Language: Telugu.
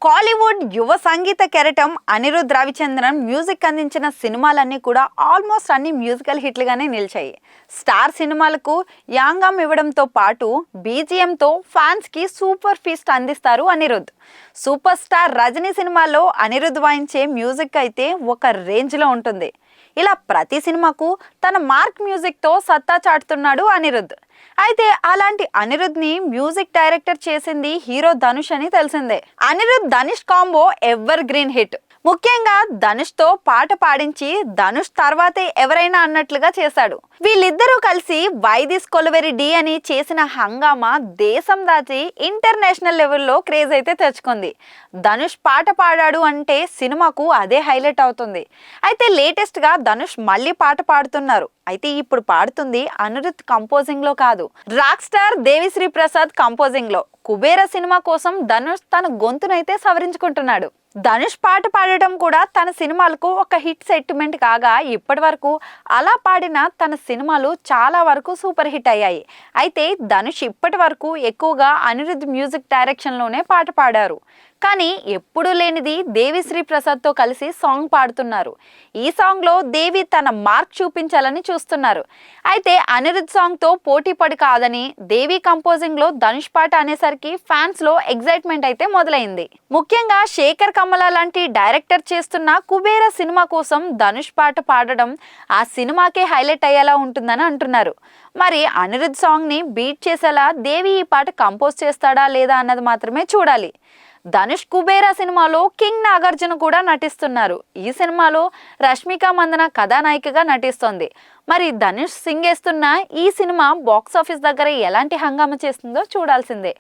కాలీవుడ్ యువ సంగీత కెరటం అనిరుద్ రవిచంద్రన్ మ్యూజిక్ అందించిన సినిమాలన్నీ కూడా ఆల్మోస్ట్ అన్ని మ్యూజికల్ హిట్లుగానే నిలిచాయి. స్టార్ సినిమాలకు యాంగం ఇవ్వడంతో పాటు బీజిఎంతో ఫ్యాన్స్కి సూపర్ ఫీస్ట్ అందిస్తారు అనిరుద్. సూపర్ స్టార్ రజనీ సినిమాలో అనిరుద్ వాయించే మ్యూజిక్ అయితే ఒక రేంజ్లో ఉంటుంది. ఇలా ప్రతి సినిమాకు తన మార్క్ మ్యూజిక్తో సత్తా చాటుతున్నాడు అనిరుద్. అయితే అలాంటి అనిరుద్ని మ్యూజిక్ డైరెక్టర్ చేసింది హీరో ధనుష్ అని తెలిసిందే. Anirudh Dhanush combo ever green hit. ముఖ్యంగా ధనుష్తో పాట పాడించి ధనుష్ తర్వాతే ఎవరైనా అన్నట్లుగా చేశాడు. వీళ్ళిద్దరూ కలిసి వై దిస్ కొలవెరీ డి అని చేసిన హంగామా దేశం దాచి ఇంటర్నేషనల్ లెవెల్లో క్రేజ్ అయితే తెచ్చుకుంది. ధనుష్ పాట పాడాడు అంటే సినిమాకు అదే హైలైట్ అవుతుంది. అయితే లేటెస్ట్ గా ధనుష్ మళ్ళీ పాట పాడుతున్నారు. అయితే ఇప్పుడు పాడుతుంది అనిరుద్ కంపోజింగ్ లో కాదు, rock star Devi Sri Prasad composing లో. కుబేర సినిమా కోసం ధనుష్ తన గొంతునైతే సవరించుకుంటున్నాడు. ధనుష్ పాట పాడటం కూడా తన సినిమాలకు ఒక హిట్ సెట్మెంట్ కాగా ఇప్పటి వరకు అలా పాడిన తన సినిమాలు చాలా వరకు సూపర్ హిట్ అయ్యాయి. అయితే ధనుష్ ఇప్పటి వరకు ఎక్కువగా అనిరుద్ మ్యూజిక్ డైరెక్షన్లోనే పాట పాడారు. కానీ ఎప్పుడూ లేనిది దేవిశ్రీ ప్రసాద్తో కలిసి సాంగ్ పాడుతున్నారు. ఈ సాంగ్లో దేవి తన మార్క్ చూపించాలని చూస్తున్నారు. అయితే అనిరుద్ సాంగ్తో పోటీ పడి కాదని దేవి కంపోజింగ్లో ధనుష్ పాట అనేసరికి ఫ్యాన్స్లో ఎగ్జైట్మెంట్ అయితే మొదలైంది. ముఖ్యంగా శేఖర్ కమల లాంటి డైరెక్టర్ చేస్తున్న కుబేర సినిమా కోసం ధనుష్ పాట పాడడం ఆ సినిమాకే హైలైట్ అయ్యేలా ఉంటుందని అంటున్నారు. మరి అనిరుద్ సాంగ్ని బీట్ చేసేలా దేవి ఈ పాట కంపోజ్ చేస్తాడా లేదా అన్నది మాత్రమే చూడాలి. ధనుష్ కుబేర సినిమాలో కింగ్ నాగార్జున కూడా నటిస్తున్నారు. ఈ సినిమాలో రష్మిక మందన కథానాయికగా నటిస్తోంది. మరి ధనుష్ సింగేస్తున్న ఈ సినిమా బాక్స్ ఆఫీస్ దగ్గర ఎలాంటి హంగామా చేస్తుందో చూడాల్సిందే.